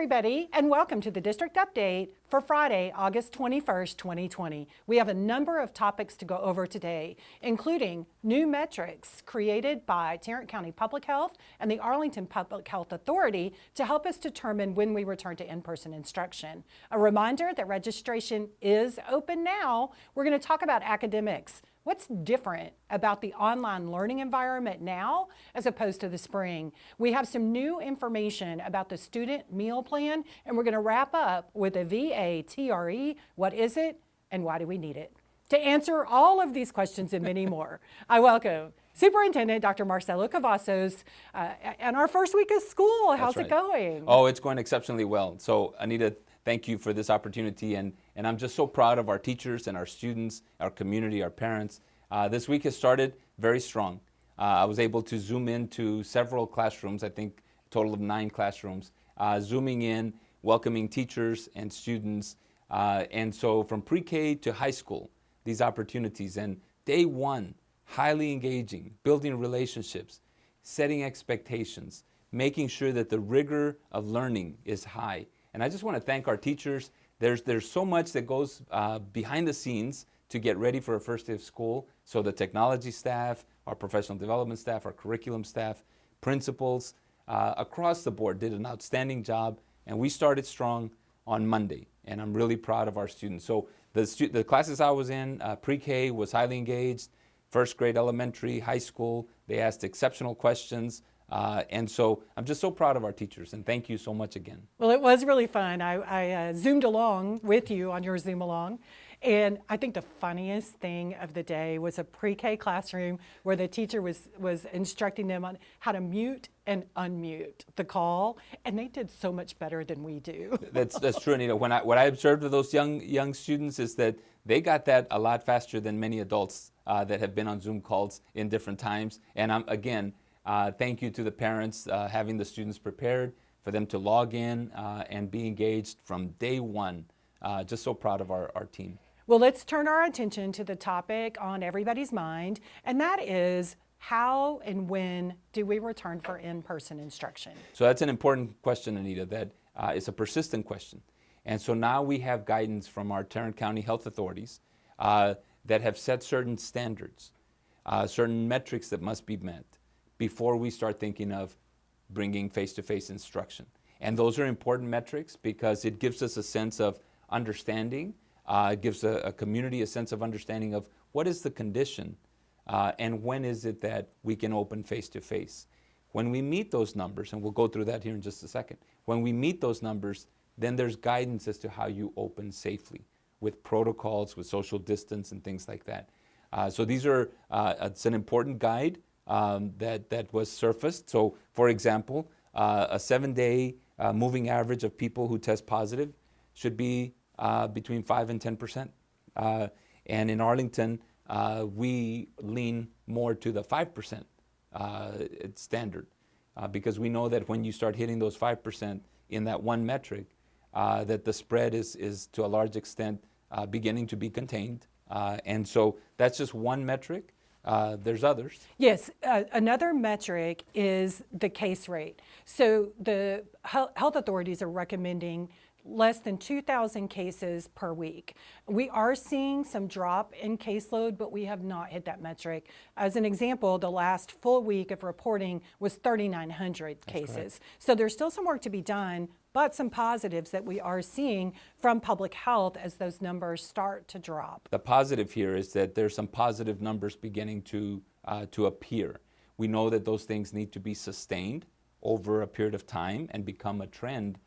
everybody, and welcome to the District Update for Friday, August 21st, 2020. We have a number of topics to go over today, including new metrics created by Tarrant County Public Health and the Arlington Public Health Authority to help us determine when we return to in-person instruction. A reminder that registration is open now. We're going to talk about academics. What's different about the online learning environment now as opposed to the spring? We have some new information about the student meal plan, and we're going to wrap up with a VATRE. What is it, and why do we need it? To answer all of these questions and many more, I welcome Superintendent Dr. Marcelo Cavazos, and our first week of school. How's it going? Oh, it's going exceptionally well. So, Anita, thank you for this opportunity, and I'm just so proud of our teachers and our students, our community, our parents. This week has started very strong. I was able to zoom into several classrooms, I think a total of 9 classrooms, zooming in, welcoming teachers and students. And so from pre-K to high school, these opportunities. And day one, highly engaging, building relationships, setting expectations, making sure that the rigor of learning is high. And I just want to thank our teachers. There's so much that goes behind the scenes to get ready for a first day of school. So the technology staff, our professional development staff, our curriculum staff, principals, across the board did an outstanding job. And we started strong on Monday. And I'm really proud of our students. So the classes I was in, pre-K was highly engaged, first grade elementary, high school, they asked exceptional questions. And so I'm just so proud of our teachers, and thank you so much again. Well, it was really fun. I zoomed along with you on your Zoom along, and I think the funniest thing of the day was a pre-K classroom where the teacher was instructing them on how to mute and unmute the call, and they did so much better than we do. That's true, Anita. What I observed with those young students is that they got that a lot faster than many adults that have been on Zoom calls in different times. And again, thank you to the parents having the students prepared for them to log in and be engaged from day one. Just so proud of our team. Well, let's turn our attention to the topic on everybody's mind, and that is how and when do we return for in-person instruction? So that's an important question, Anita. That is a persistent question. And so now we have guidance from our Tarrant County health authorities that have set certain standards, certain metrics that must be met before we start thinking of bringing face-to-face instruction. And those are important metrics because it gives us a sense of understanding, it gives a community a sense of understanding of what is the condition and when is it that we can open face-to-face. When we meet those numbers, and we'll go through that here in just a second, when we meet those numbers, then there's guidance as to how you open safely with protocols, with social distance and things like that. So these are, it's an important guide that was surfaced. So, for example, a 7-day moving average of people who test positive should be between 5 and 10%. And in Arlington, we lean more to the 5% standard because we know that when you start hitting those 5% in that one metric, that the spread is to a large extent beginning to be contained. And so that's just one metric. There's others. Yes, another metric is the case rate. So the health authorities are recommending less than 2,000 cases per week. We are seeing some drop in caseload, but we have not hit that metric. As an example, the last full week of reporting was 3,900 cases. Correct. So there's still some work to be done, but some positives that we are seeing from public health as those numbers start to drop. The positive here is that there's some positive numbers beginning to appear. We know that those things need to be sustained over a period of time and become a trend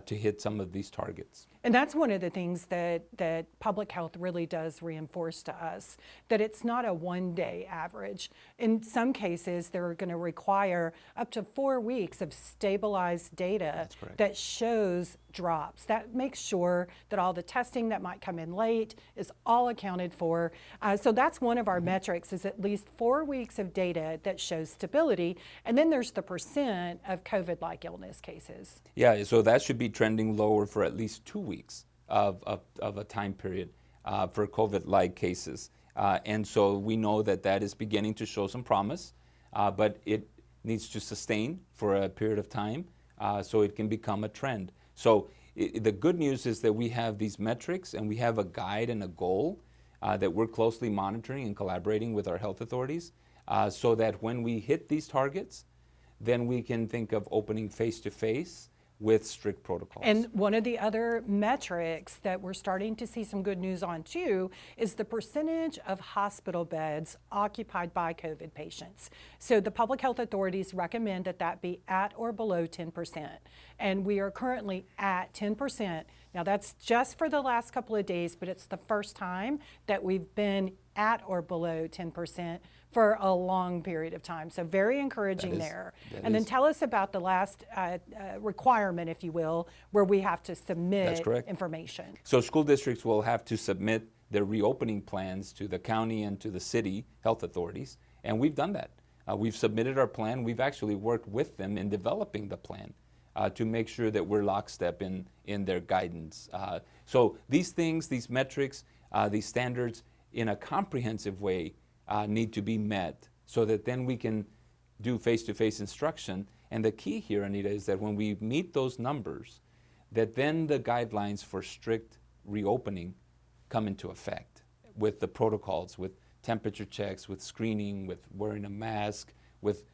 to hit some of these targets. And that's one of the things that public health really does reinforce to us, that it's not a one-day average. In some cases, they're going to require up to 4 weeks of stabilized data that shows drops. That makes sure that all the testing that might come in late is all accounted for. So that's one of our metrics, is at least 4 weeks of data that shows stability. And then there's the percent of COVID-like illness cases. Yeah, so that should be trending lower for at least 2 weeks of a time period for COVID-like cases. And so we know that that is beginning to show some promise, but it needs to sustain for a period of time so it can become a trend. So the good news is that we have these metrics and we have a guide and a goal that we're closely monitoring and collaborating with our health authorities so that when we hit these targets, then we can think of opening face-to-face with strict protocols. And one of the other metrics that we're starting to see some good news on too is the percentage of hospital beds occupied by COVID patients. So the public health authorities recommend that that be at or below 10%. And we are currently at 10%. Now that's just for the last couple of days, but it's the first time that we've been at or below 10% for a long period of time. So very encouraging there. And then tell us about the last requirement, if you will, where we have to submit information. So school districts will have to submit their reopening plans to the county and to the city health authorities, and we've done that. We've submitted our plan. We've actually worked with them in developing the plan to make sure that we're lockstep in their guidance. So these things, these metrics, these standards in a comprehensive way need to be met so that then we can do face-to-face instruction. And the key here, Anita, is that when we meet those numbers, that then the guidelines for strict reopening come into effect with the protocols, with temperature checks, with screening, with wearing a mask, with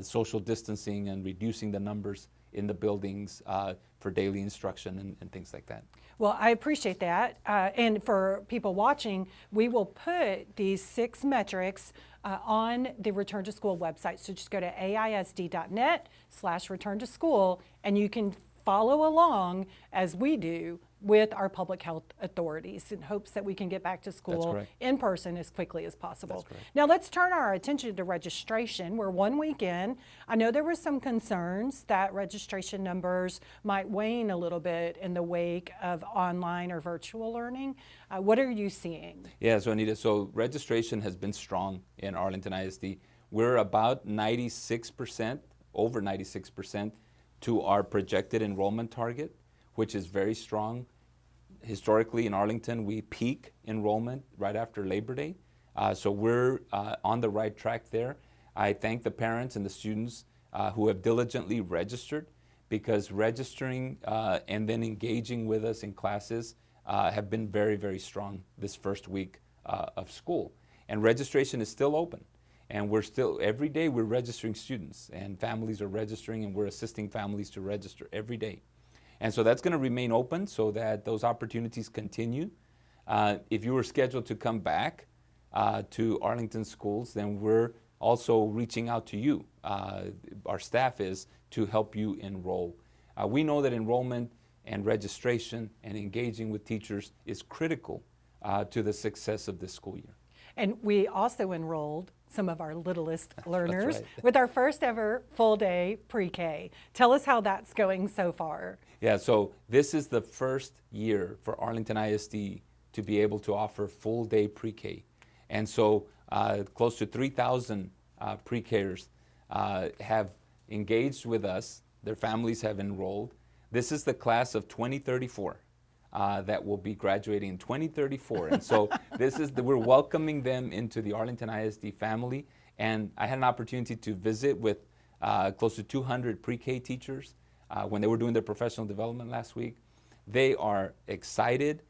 social distancing and reducing the numbers in the buildings for daily instruction and things like that. Well, I appreciate that. And for people watching, we will put these 6 metrics on the Return to School website. So just go to AISD.net/return to school, and you can follow along as we do with our public health authorities in hopes that we can get back to school in person as quickly as possible. Now let's turn our attention to registration. We're 1 week in. I know there were some concerns that registration numbers might wane a little bit in the wake of online or virtual learning. What are you seeing? Yeah, so Anita, so registration has been strong in Arlington ISD. We're about 96%, over 96% to our projected enrollment target, which is very strong. Historically in Arlington, we peak enrollment right after Labor Day. So we're on the right track there. I thank the parents and the students who have diligently registered, because registering and then engaging with us in classes have been very, very strong this first week of school. And registration is still open. And we're still, every day we're registering students, and families are registering, and we're assisting families to register every day. And so that's going to remain open so that those opportunities continue. If you were scheduled to come back to Arlington schools, then we're also reaching out to you. Our staff is to help you enroll. We know that enrollment and registration and engaging with teachers is critical to the success of this school year. And we also enrolled some of our littlest learners with our first ever full day pre-K. Tell us how that's going so far. Yeah, so this is the first year for Arlington ISD to be able to offer full day pre-K. And so close to 3,000 pre-Kers have engaged with us. Their families have enrolled. This is the class of 2034. That will be graduating in 2034. And so we're welcoming them into the Arlington ISD family. And I had an opportunity to visit with close to 200 pre-K teachers when they were doing their professional development last week. They are excited,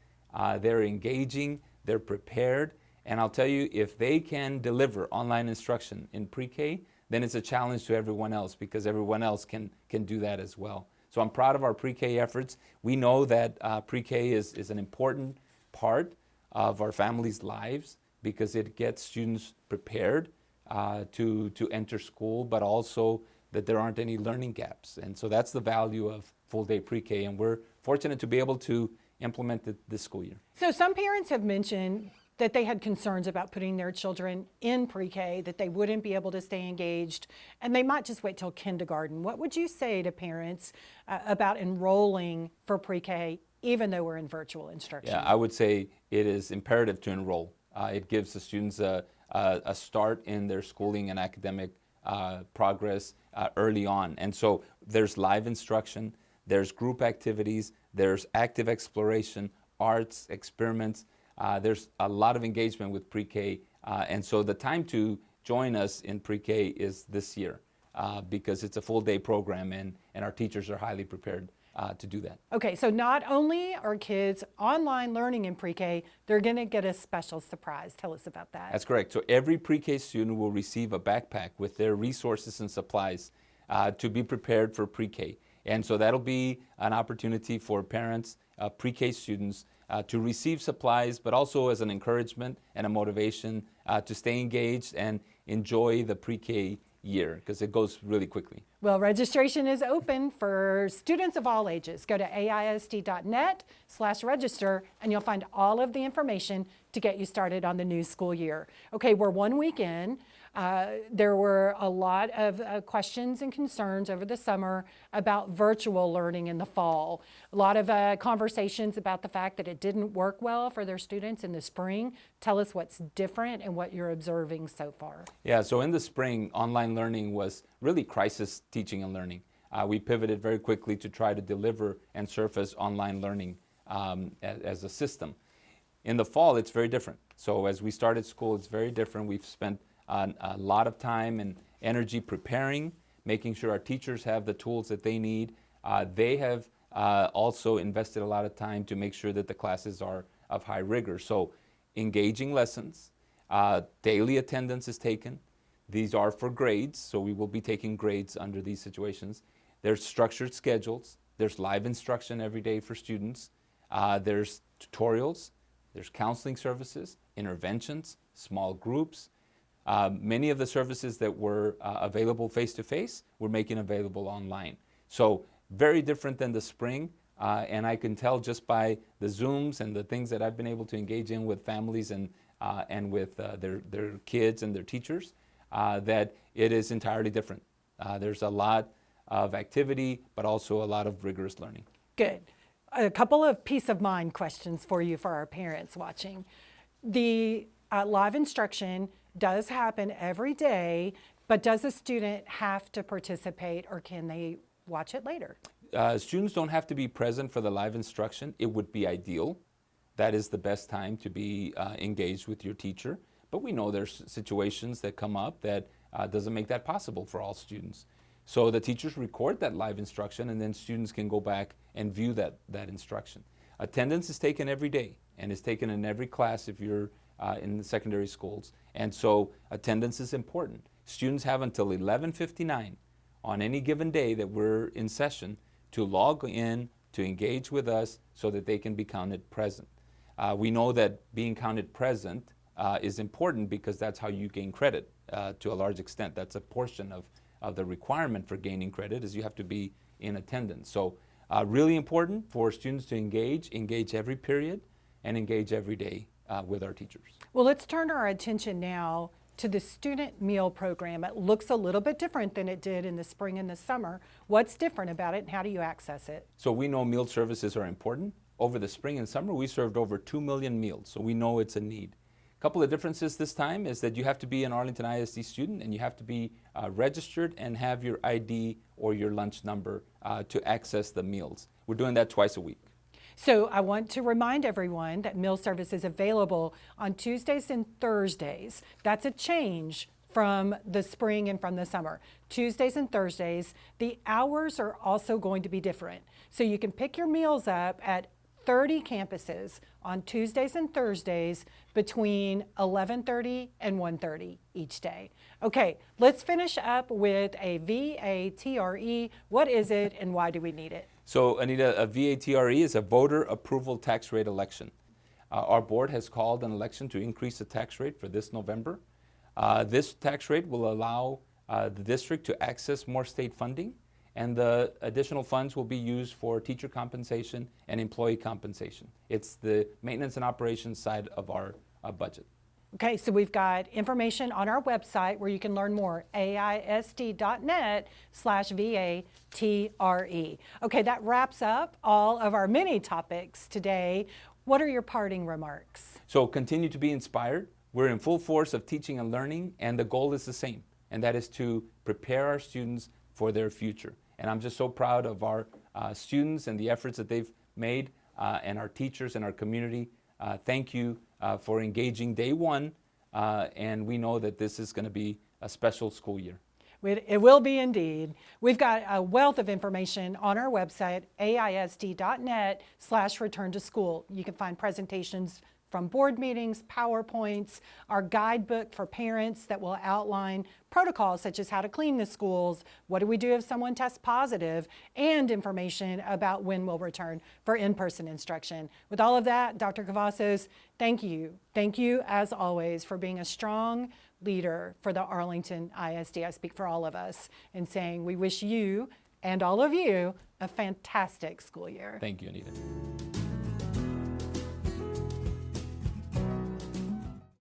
they're engaging, they're prepared. And I'll tell you, if they can deliver online instruction in pre-K, then it's a challenge to everyone else, because everyone else can do that as well. So I'm proud of our pre-K efforts. We know that pre-K is an important part of our families' lives, because it gets students prepared to enter school, but also that there aren't any learning gaps. And so that's the value of full-day pre-K, and we're fortunate to be able to implement it this school year. So some parents have mentioned that they had concerns about putting their children in pre-K, that they wouldn't be able to stay engaged, and they might just wait till kindergarten. What would you say to parents about enrolling for pre-K, even though we're in virtual instruction? Yeah, I would say it is imperative to enroll. It gives the students a start in their schooling and academic progress early on. And so there's live instruction, there's group activities, there's active exploration, arts, experiments. There's a lot of engagement with pre-K, and so the time to join us in pre-K is this year, because it's a full day program, and our teachers are highly prepared. to do that. Okay, so not only are kids online learning in pre-K, they're going to get a special surprise. Tell us about that. That's correct. So every pre-K student will receive a backpack with their resources and supplies to be prepared for pre-K. And so that'll be an opportunity for parents, pre-K students, to receive supplies, but also as an encouragement and a motivation to stay engaged and enjoy the pre-K year, because it goes really quickly. Well, registration is open for students of all ages. Go to AISD.net/register and you'll find all of the information to get you started on the new school year. Okay, we're 1 week in. There were a lot of questions and concerns over the summer about virtual learning in the fall. A lot of conversations about the fact that it didn't work well for their students in the spring. Tell us what's different and what you're observing so far. Yeah, so in the spring, online learning was really crisis teaching and learning. We pivoted very quickly to try to deliver and surface online learning as a system. In the fall, it's very different. So as we started school, it's very different. We've spent a lot of time and energy preparing, making sure our teachers have the tools that they need. They have also invested a lot of time to make sure that the classes are of high rigor. So engaging lessons, daily attendance is taken. These are for grades, so we will be taking grades under these situations. There's structured schedules. There's live instruction every day for students. There's tutorials. There's counseling services, interventions, small groups. Many of the services that were available face-to-face, we're making available online. So very different than the spring, and I can tell just by the Zooms and the things that I've been able to engage in with families and with their kids and their teachers, that it is entirely different. There's a lot of activity, but also a lot of rigorous learning. Good. A couple of peace of mind questions for you for our parents watching. The live instruction does happen every day, but does a student have to participate or can they watch it later? Students don't have to be present for the live instruction. It would be ideal. That is the best time to be engaged with your teacher. But we know there's situations that come up that doesn't make that possible for all students. So the teachers record that live instruction and then students can go back and view that instruction. Attendance is taken every day and is taken in every class if you're in the secondary schools. And so attendance is important. Students have until 11:59 on any given day that we're in session to log in, to engage with us so that they can be counted present. We know that being counted present is important because that's how you gain credit to a large extent. That's a portion of the requirement for gaining credit is you have to be in attendance. So really important for students to engage every period and engage every day with our teachers. Well, let's turn our attention now to the student meal program. It looks a little bit different than it did in the spring and the summer. What's different about it and how do you access it? So we know meal services are important. Over the spring and summer, we served over 2 million meals, so we know it's a need. A couple of differences this time is that you have to be an Arlington ISD student and you have to be registered and have your ID or your lunch number to access the meals. We're doing that twice a week. So I want to remind everyone that meal service is available on Tuesdays and Thursdays. That's a change from the spring and from the summer. Tuesdays and Thursdays, the hours are also going to be different. So you can pick your meals up at 30 campuses on Tuesdays and Thursdays between 11:30 and 1:30 each day. Okay, let's finish up with a VATRE. What is it and why do we need it? So Anita, a VATRE is a voter approval tax rate election. Our board has called an election to increase the tax rate for this November. This tax rate will allow the district to access more state funding, and the additional funds will be used for teacher compensation and employee compensation. It's the maintenance and operations side of our budget. Okay, so we've got information on our website where you can learn more, AISD.net/VATRE. Okay, that wraps up all of our many topics today. What are your parting remarks? So continue to be inspired. We're in full force of teaching and learning, and the goal is the same, and that is to prepare our students for their future. And I'm just so proud of our students and the efforts that they've made, and our teachers and our community. Thank you for engaging day one, and we know that this is going to be a special school year. It will be indeed. We've got a wealth of information on our website, AISD.net/return to school. You can find presentations from board meetings, PowerPoints, our guidebook for parents that will outline protocols such as how to clean the schools, what do we do if someone tests positive, and information about when we'll return for in-person instruction. With all of that, Dr. Cavazos, thank you. Thank you, as always, for being a strong leader for the Arlington ISD. I speak for all of us in saying we wish you and all of you a fantastic school year. Thank you, Anita.